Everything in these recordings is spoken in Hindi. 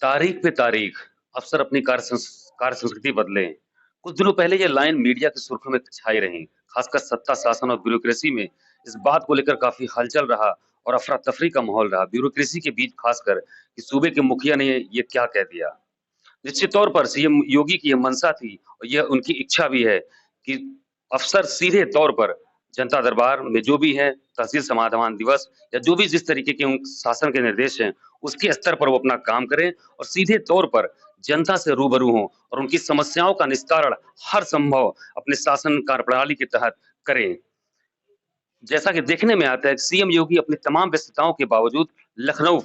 तारीख पे तारीख, अफसर अपनी कार्य संस्कृति बदले। कुछ दिनों पहले ये लाइन मीडिया की सुर्खियों में छाई रही, खासकर सत्ता शासन और ब्यूरोक्रेसी में। इस बात को लेकर काफी हलचल रहा और अफरा तफरी का माहौल रहा ब्यूरोक्रेसी के बीच, खासकर कि सूबे के मुखिया ने ये क्या कह दिया। निश्चित तौर पर सीएम योगी की यह मंशा थी और यह उनकी इच्छा भी है कि अफसर सीधे तौर पर जनता दरबार में जो भी है, तहसील समाधान दिवस या जो भी जिस तरीके के उन शासन के निर्देश हैं, उसके स्तर पर वो अपना काम करें और सीधे तौर पर जनता से रूबरू हों और उनकी समस्याओं का निस्तारण हर संभव अपने शासन कार्यप्रणाली के तहत करें। जैसा कि देखने में आता है कि सीएम योगी अपनी तमाम व्यस्तताओं के बावजूद लखनऊ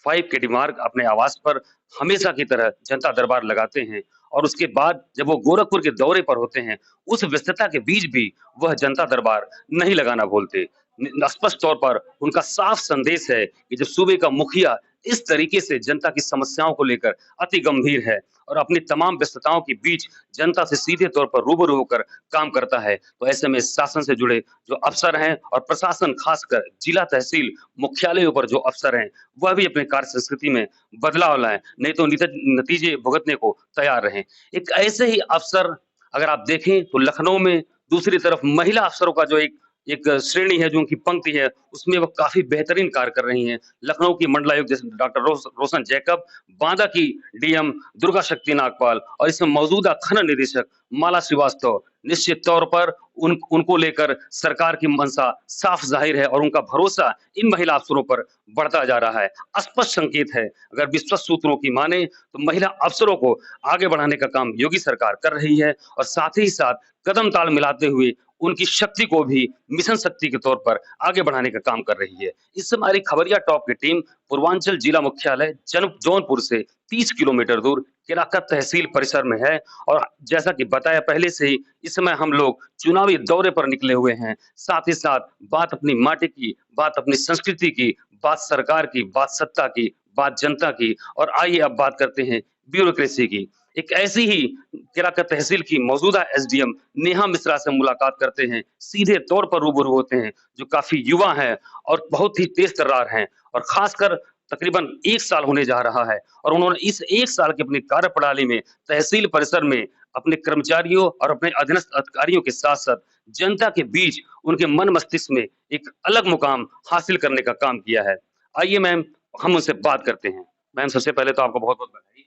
5 के मार्ग अपने आवास पर हमेशा की तरह जनता दरबार लगाते हैं और उसके बाद जब वो गोरखपुर के दौरे पर होते हैं, उस व्यस्तता के बीच भी वह जनता दरबार नहीं लगाना भूलते। स्पष्ट तौर पर उनका साफ संदेश है कि जब सूबे का मुखिया इस तरीके से जनता की समस्याओं को लेकर अति गंभीर है और अपनी तमाम व्यस्तताओं के बीच जनता से सीधे तौर पर रूबरू होकर काम करता है, तो ऐसे में शासन से जुड़े जो अफसर हैं और प्रशासन, खासकर जिला तहसील मुख्यालयों पर जो अफसर हैं, वह भी अपने कार्य संस्कृति में बदलाव लाएं, नहीं तो नतीजे भुगतने को तैयार रहें। एक ऐसे ही अफसर अगर आप देखें तो लखनऊ में दूसरी तरफ महिला अफसरों का जो एक एक श्रेणी है, जो उनकी पंक्ति है, उसमें वो काफी बेहतरीन कार्य कर रही हैं। लखनऊ की मंडलायुक्त जैसे डॉक्टर रोशन जैकब, बांदा की डीएम दुर्गा शक्ति नागपाल और इसमें मौजूदा खनन निदेशक माला श्रीवास्तव, निश्चित तौर पर उनको लेकर सरकार की मंशा साफ जाहिर है और उनका भरोसा इन महिला अफसरों पर बढ़ता जा रहा है। स्पष्ट संकेत है, अगर विश्वस्त सूत्रों की माने तो महिला अफसरों को आगे बढ़ाने का काम योगी सरकार कर रही है और साथ ही साथ कदम ताल मिलाते हुए उनकी शक्ति को भी मिशन शक्ति के तौर पर आगे बढ़ाने का काम कर रही है। इस समय हमारी खबरिया टॉप की टीम पूर्वांचल जिला मुख्यालय जौनपुर से 30 किलोमीटर दूर केराकत तहसील परिसर में है और जैसा कि बताया पहले से ही, इस समय हम लोग चुनावी दौरे पर निकले हुए हैं। साथ ही साथ बात अपनी माटी की, बात अपनी संस्कृति की, बात सरकार की, बात सत्ता की, बात जनता की और आइए अब बात करते हैं ब्यूरोक्रेसी की। एक ऐसी ही केराकत तहसील की मौजूदा एसडीएम नेहा मिश्रा से मुलाकात करते हैं, सीधे तौर पर रूबरू होते हैं, जो काफी युवा हैं और बहुत ही तेज तर्रार हैं और खासकर तकरीबन 1 साल होने जा रहा है और उन्होंने इस 1 साल की अपनी कार्यप्रणाली में तहसील परिसर में अपने कर्मचारियों और अपने अधीनस्थ अधिकारियों के साथ-साथ जनता के बीच उनके मन मस्तिष्क में एक अलग मुकाम हासिल करने का काम किया है। आइए मैम, हम उनसे बात करते हैं। मैम, सबसे पहले तो आपको बहुत-बहुत बधाई।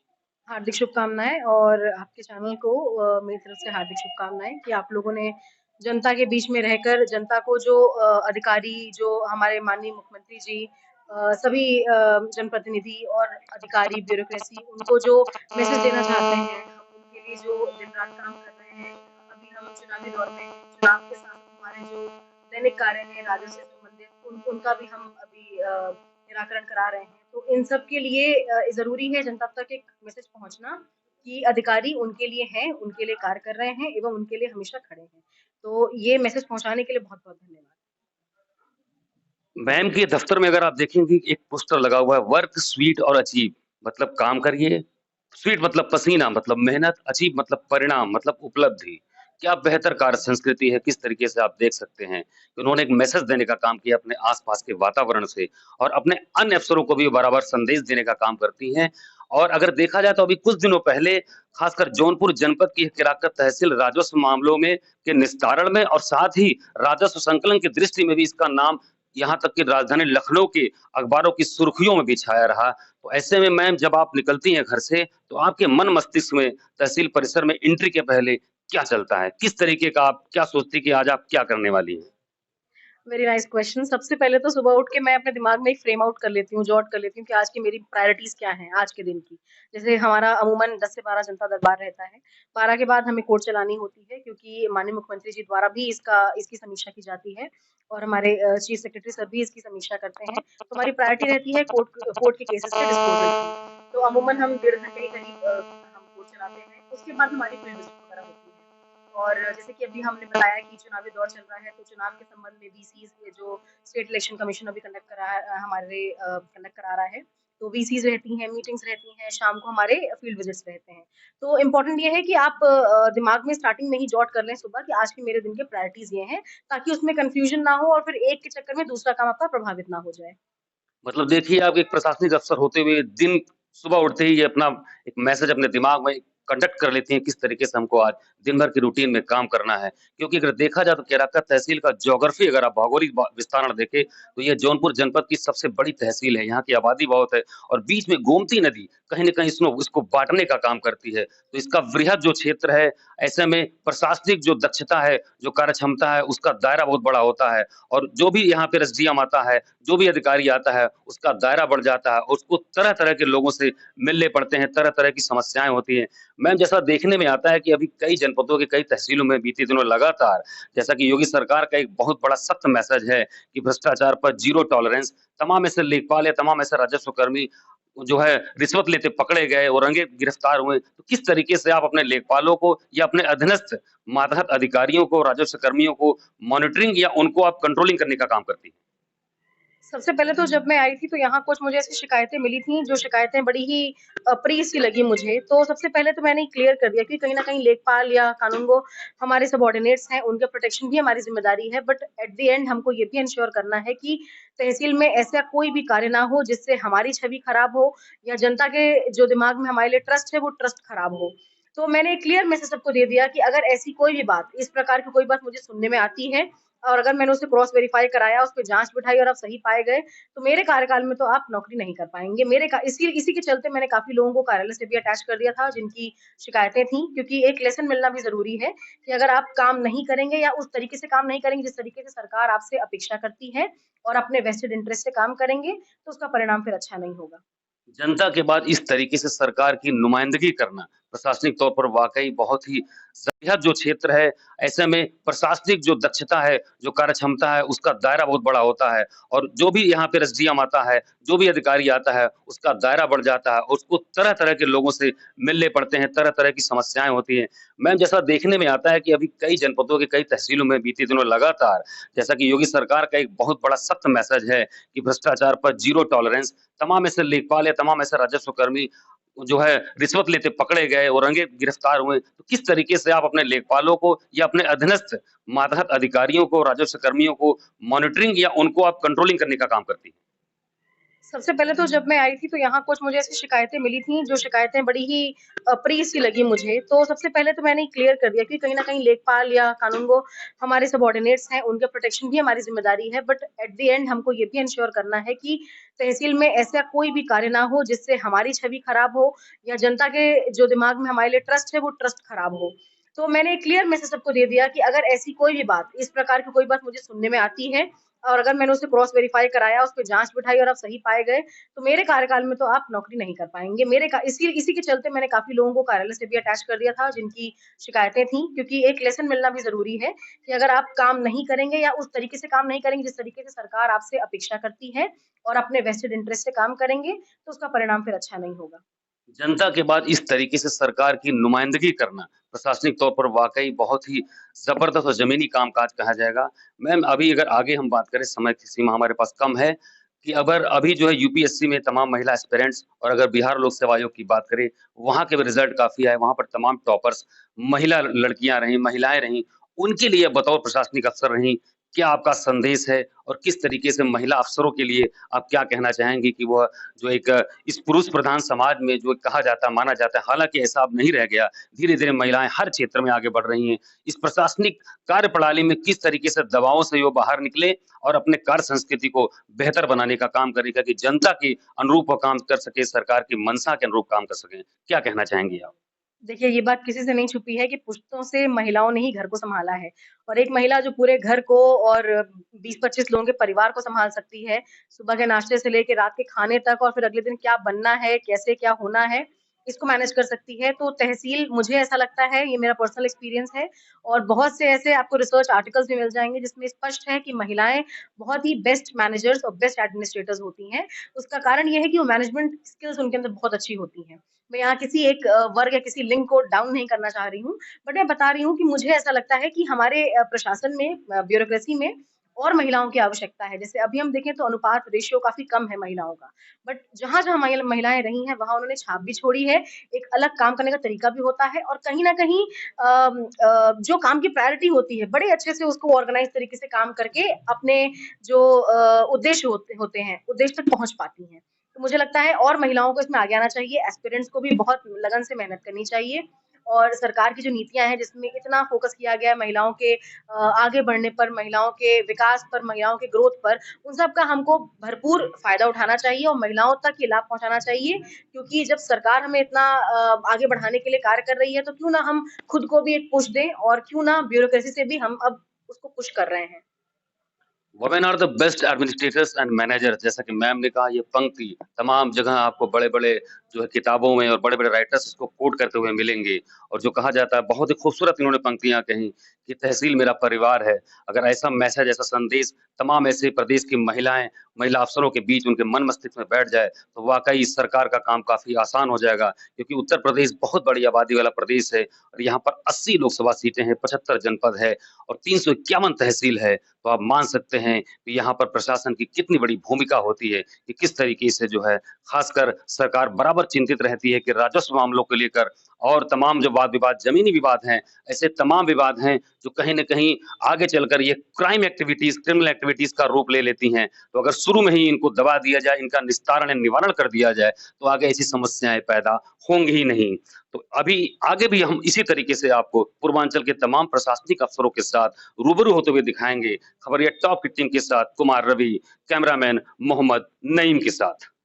हार्दिक शुभकामनाएँ और आपके चैनल को मेरी तरफ से हार्दिक शुभकामनाएँ कि आप लोगों ने जनता के बीच में रहकर जनता को जो अधिकारी, जो हमारे माननीय मुख्यमंत्री जी, सभी जनप्रतिनिधि और अधिकारी, ब्यूरोक्रेसी उनको जो मैसेज देना चाहते हैं, हम उनके लिए जो दिन-रात काम कर रहे हैं। अभी हम चुनावी दौर में हैं, चुनाव के साथ हमारे जो दैनिक कार्य हैं, राजस्व से संबंधित उनका भी हम अभी निराकरण करा रहे हैं। तो इन सब के लिए ज़रूरी है जनता तक एक मैसेज पहुँचना कि अधिकारी उनके लिए हैं, उनके लिए कार्य कर रहे हैं एवं उनके लिए हमेशा खड़े हैं। तो ये मैसेज पहुँचाने के लिए बहुत-बहुत धन्यवाद। मैम के दफ्तर में अगर आप देखेंगे, एक पोस्टर लगा हुआ है, वर्क स्वीट और अचीव, मतलब काम करिए, स्वीट मतलब पसीना, मतलब मेहनत, अचीव मतलब परिणाम, मतलब उपलब्धि। क्या बेहतर कार्य संस्कृति है, किस तरीके से आप देख सकते हैं कि उन्होंने एक मैसेज देने का काम किया अपने आस-पास के वातावरण से और अपने अन्य अफ़सरों को भी बराबर संदेश देने का काम करती हैं। और अगर देखा जाए तो अभी कुछ दिनों पहले खासकर जौनपुर जनपद की केराकत तहसील राजस्व मामलों में के निस्तारण में और साथ ही राजस्व संकलन की दृष्टि में भी इसका नाम यहाँ तक कि राजधानी लखनऊ के अखबारों की सुर्खियों में भी छाया रहा। तो ऐसे में मैम, जब आप निकलती हैं घर से, तो आपके मन मस्तिष्क में तहसील परिसर में एंट्री के पहले क्या चलता है? किस तरीके का आप क्या सोचती हैं कि आज आप क्या करने वाली हैं? Very nice question. सबसे पहले तो सुबह उठ के मैं अपने दिमाग में एक फ्रेम आउट कर लेती हूँ, जॉट कर लेती हूँ कि आज की मेरी प्रायोरिटीज़ क्या हैं आज के दिन की। जैसे हमारा अमूमन 10 से 12 जनता दरबार रहता है। 12 के बाद हमें कोर्ट चलानी होती है क्योंकि माननीय मुख्यमंत्री जी द्वारा भी इसकी समीक्षा की जाती है और हमारे चीफ सेक्रेटरी सर भी इसकी समीक्षा करते हैं। तो हमारी प्रायोरिटी रहती है कोर्ट के केसेज़ के डिस्पोज़ल की। तो अमूमन हम डेढ़ घंटे के करीब हम कोर्ट चलाते हैं। उसके बाद हमारी फील्ड विज़िट वगैरह होती है। और जैसे कि अभी हमने बताया कि चुनावी दौर चल रहा है, तो चुनाव के संबंध में वीसीज़ जो स्टेट इलेक्शन कमीशन अभी कंडक्ट करा रहा है, तो वीसीज़ रहती हैं, मीटिंग्स रहती हैं, शाम को हमारे फील्ड विजिट्स रहते हैं। तो इम्पोर्टेंट ये है कि आप दिमाग में स्टार्टिंग में ही जॉट कर लें सुबह कि आज के मेरे दिन के प्रायोरिटीज़ ये हैं, ताकि उसमें कन्फ्यूजन ना हो और फिर एक के चक्कर में दूसरा काम आपका प्रभावित ना हो जाए। मतलब देखिए, आप एक प्रशासनिक अफ़सर होते हुए दिन सुबह उठते ही ये अपना एक मैसेज अपने दिमाग में कंडक्ट कर लेती हैं, किस तरीके से हमको आज दिन भर की रूटीन में काम करना है। क्योंकि अगर देखा जाए तो केराका तहसील का ज्योग्राफी अगर आप भौगोलिक विस्तारण देखें, तो ये जौनपुर जनपद की सबसे बड़ी तहसील है। यहाँ की आबादी बहुत है और बीच में गोमती नदी कहीं न कहीं इसको बाँटने का काम करती है। तो इसका वृहद जो क्षेत्र है, ऐसे में प्रशासनिक जो दक्षता है, जो कार्यक्षमता है, उसका दायरा बहुत बड़ा होता है और जो भी यहाँ पे एसडीएम आता है, जो भी अधिकारी आता है, उसका दायरा बढ़ जाता है। उसको तरह-तरह के लोगों से मिलने पड़ते हैं, तरह-तरह की समस्याएँ होती हैं। मैम, जैसा देखने में आता है कि अभी कई जनपदों के कई तहसीलों में बीते दिनों लगातार जैसा कि योगी सरकार का एक बहुत बड़ा सख्त मैसेज है कि भ्रष्टाचार पर ज़ीरो टॉलरेंस, तमाम ऐसे लेखपाल या तमाम ऐसे राजस्व कर्मी जो है रिश्वत लेते पकड़े गए और रंगे गिरफ्तार हुए। तो किस तरीके से आप अपने लेखपालों को या अपने अधीनस्थ मातहत अधिकारियों को, राजस्व कर्मियों को मॉनिटरिंग या उनको आप कंट्रोलिंग करने का काम करती हैं? सबसे पहले तो जब मैं आई थी तो यहाँ कुछ मुझे ऐसी शिकायतें मिली थी, जो शिकायतें बड़ी ही अप्रिय सी लगी मुझे। तो सबसे पहले तो मैंने क्लियर कर दिया कि कहीं न कहीं लेखपाल या कानूनगो हमारे सबॉर्डिनेट्स हैं, उनका प्रोटेक्शन भी हमारी ज़िम्मेदारी है। बट एट द एंड हमको ये भी एन्श्योर करना है कि तहसील में ऐसा कोई भी कार्य ना हो, जिससे हमारी छवि खराब हो या जनता के जो दिमाग में हमारे लिए ट्रस्ट है, वो ट्रस्ट खराब हो। तो मैंने क्लियर मैसेज सबको दे दिया कि अगर ऐसी कोई भी बात, इस प्रकार की कोई बात मुझे सुनने में आती है और अगर मैंने उसे क्रॉस वेरीफाई कराया, उस पे जाँच बिठाई और आप सही पाए गए, तो मेरे कार्यकाल में तो आप नौकरी नहीं कर पाएँगे। मेरे का इसी के चलते मैंने काफ़ी लोगों को कार्यालय से भी अटैच कर दिया था, जिनकी शिकायतें थीं, क्योंकि एक लेसन मिलना भी ज़रूरी है कि अगर आप काम नहीं करेंगे या उस तरीके से काम नहीं करेंगे, जिस तरीके से सरकार आपसे अपेक्षा करती है और अपने वेस्टेड इंटरेस्ट से काम करेंगे, तो उसका परिणाम फिर अच्छा नहीं होगा। जनता के बाद इस तरीके से सरकार की नुमाइंदगी करना प्रशासनिक तौर पर वाक़ई बहुत ही वृहद जो क्षेत्र है, ऐसे में प्रशासनिक जो दक्षता है, जो कार्यक्षमता है, उसका दायरा बहुत बड़ा होता है और जो भी यहाँ पे एसडीएम आता है, जो भी अधिकारी आता है, उसका दायरा बढ़ जाता है। उसको तरह-तरह के लोगों से मिलने पड़ते हैं, तरह-तरह की समस्याएँ होती हैं। मैम, जैसा देखने में आता है कि अभी कई जनपदों के कई तहसीलों में बीते दिनों लगातार जैसा कि योगी सरकार का एक बहुत बड़ा सख्त मैसेज है कि भ्रष्टाचार पर ज़ीरो टॉलरेंस, तमाम ऐसे लेखपाल या तमाम ऐसे राजस्व कर्मी जो है रिश्वत लेते पकड़े गए और रंगे गिरफ्तार हुए। तो किस तरीके से आप अपने लेखपालों को या अपने अधीनस्थ मातहत अधिकारियों को, राजस्व कर्मियों को मॉनिटरिंग या उनको आप कंट्रोलिंग करने का काम करती हैं? सबसे पहले तो जब मैं आई थी तो यहाँ कुछ मुझे ऐसी शिकायतें मिली थी, जो शिकायतें बड़ी ही अप्रिय सी लगी मुझे। तो सबसे पहले तो मैंने क्लियर कर दिया कि कहीं न कहीं लेखपाल या कानूनगो हमारे सबॉर्डिनेट्स हैं, उनका प्रोटेक्शन भी हमारी ज़िम्मेदारी है। बट एट द एंड हमको ये भी एन्श्योर करना है कि तहसील में ऐसा कोई भी कार्य ना हो, जिससे हमारी छवि खराब हो या जनता के जो दिमाग में हमारे लिए ट्रस्ट है, वो ट्रस्ट खराब हो। तो मैंने क्लियर मैसेज सबको दे दिया कि अगर ऐसी कोई भी बात, इस प्रकार की कोई बात मुझे सुनने में आती है और अगर मैंने उसे क्रॉस वेरीफाई कराया, उस पे जाँच बिठाई और आप सही पाए गए, तो मेरे कार्यकाल में तो आप नौकरी नहीं कर पाएँगे। मेरे का इसी के चलते मैंने काफ़ी लोगों को कार्यालय से भी अटैच कर दिया था, जिनकी शिकायतें थीं, क्योंकि एक लेसन मिलना भी ज़रूरी है कि अगर आप काम नहीं करेंगे या उस तरीके से काम नहीं करेंगे, जिस तरीके से सरकार आपसे अपेक्षा करती है और अपने वेस्टेड इंटरेस्ट से काम करेंगे, तो उसका परिणाम फिर अच्छा नहीं होगा। जनता के बाद इस तरीके से सरकार की नुमाइंदगी करना प्रशासनिक तौर पर वाक़ई बहुत ही ज़बरदस्त और ज़मीनी कामकाज कहा जाएगा। मैम, अभी अगर आगे हम बात करें, समय की सीमा हमारे पास कम है, कि अगर अभी जो है यूपीएससी में तमाम महिला एस्पिरेंट्स और अगर बिहार लोक सेवा आयोग की बात करें, वहाँ के भी रिज़ल्ट काफ़ी आए, वहाँ पर तमाम टॉपर्स महिला लड़कियाँ रहीं, महिलाएँ रहीं। उनके लिए बतौर प्रशासनिक अफ़सर रहीं, क्या आपका संदेश है और किस तरीके से महिला अफ़सरों के लिए आप क्या कहना चाहेंगी कि वह जो एक इस पुरुष प्रधान समाज में जो कहा जाता है, माना जाता है, हालाँकि ऐसा अब नहीं रह गया। धीरे-धीरे महिलाएँ हर क्षेत्र में आगे बढ़ रही हैं। इस प्रशासनिक कार्यप्रणाली में किस तरीके से दबावों से वो बाहर निकले और अपने कार्य संस्कृति को बेहतर बनाने का काम करेगा कि जनता के अनुरूप वो काम कर सके, सरकार की मंशा के अनुरूप काम कर सकें। क्या कहना चाहेंगी आप? देखिए, ये बात किसी से नहीं छुपी है कि पुश्तों से महिलाओं ने ही घर को सँभाला है और एक महिला जो पूरे घर को और 20-25 लोगों के परिवार को सँभाल सकती है, सुबह के नाश्ते से लेके रात के खाने तक और फिर अगले दिन क्या बनना है, कैसे क्या होना है, इसको मैनेज कर सकती है। तो तहसील मुझे ऐसा लगता है, ये मेरा पर्सनल एक्सपीरियंस है और बहुत से ऐसे आपको रिसर्च आर्टिकल्स भी मिल जाएँगे जिसमें स्पष्ट है कि महिलाएँ बहुत ही बेस्ट मैनेजर्स और बेस्ट एडमिनिस्ट्रेटर्स होती हैं। उसका कारण ये है कि वो मैनेजमेंट स्किल्स उनके अंदर बहुत अच्छी होती हैं। मैं यहाँ किसी एक वर्ग या किसी लिंग को डाउन नहीं करना चाह रही हूँ, बट मैं बता रही हूँ कि मुझे ऐसा लगता है कि हमारे प्रशासन में ब्यूरोक्रेसी में और महिलाओं की आवश्यकता है। जैसे अभी हम देखें तो अनुपात रेशियो काफ़ी कम है महिलाओं का, बट जहाँ-जहाँ महिलाएँ रही हैं, वहाँ उन्होंने छाप भी छोड़ी है, एक अलग काम करने का तरीका भी होता है और कहीं न कहीं जो काम की प्रायोरिटी होती है, बड़े अच्छे से उसको ऑर्गनाइज़ तरीके से काम करके अपने जो उद्देश्य होते होते हैं, उद्देश्य तक पहुँच पाती हैं। तो मुझे लगता है और महिलाओं को इसमें आगे आना चाहिए, एस्पिरेंट्स को भी बहुत लगन से मेहनत करनी चाहिए और सरकार की जो नीतियाँ हैं जिसमें इतना फ़ोकस किया गया है महिलाओं के आगे बढ़ने पर, महिलाओं के विकास पर, महिलाओं के ग्रोथ पर, उन सब का हमको भरपूर फ़ायदा उठाना चाहिए और महिलाओं तक ये लाभ पहुँचाना चाहिए, क्योंकि जब सरकार हमें इतना आगे बढ़ाने के लिए कार्य कर रही है, तो क्यों ना हम खुद को भी एक पुश दें और क्यों ना ब्यूरोक्रेसी से भी हम अब उसको पुश कर रहे हैं। Women are the best administrators and manager, जैसा कि मैम ने कहा, ये पंक्ति तमाम जगह आपको बड़े-बड़े जो है किताबों में और बड़े-बड़े राइटर्स इसको कोट करते हुए मिलेंगे। और जो कहा जाता है, बहुत ही खूबसूरत इन्होंने पंक्तियाँ कहीं कि तहसील मेरा परिवार है। अगर ऐसा मैसेज, ऐसा संदेश तमाम ऐसे प्रदेश की महिलाएँ, महिला अफ़सरों के बीच उनके मन मस्तिष्क में बैठ जाए, तो वाक़ई इस सरकार का काम काफ़ी आसान हो जाएगा। क्योंकि उत्तर प्रदेश बहुत बड़ी आबादी वाला प्रदेश है और यहाँ पर 80 लोकसभा सीटें हैं, 75 जनपद है और 351 तहसील है। तो आप मान सकते हैं कि यहाँ पर प्रशासन की कितनी बड़ी भूमिका होती है कि किस तरीके से जो है खासकर सरकार बराबर चिंतित रहती है कि राजस्व मामलों को लेकर और तमाम जो वाद विवाद, जमीनी विवाद हैं, ऐसे तमाम विवाद हैं जो कहीं न कहीं आगे चलकर ये क्रिमिनल एक्टिविटीज़ का रूप ले लेती हैं। तो अगर शुरू में ही इनको दबा दिया जाए, इनका निस्तारण या निवारण कर दिया जाए, तो आगे ऐसी समस्याएँ पैदा होंगी ही नहीं। तो अभी आगे भी हम इसी तरीके से आपको पूर्वांचल के तमाम प्रशासनिक अफ़सरों के साथ रूबरू होते हुए दिखाएँगे। खबरिया टॉप की टीम के साथ कुमार रवि, कैमरामैन मोहम्मद नईम के साथ।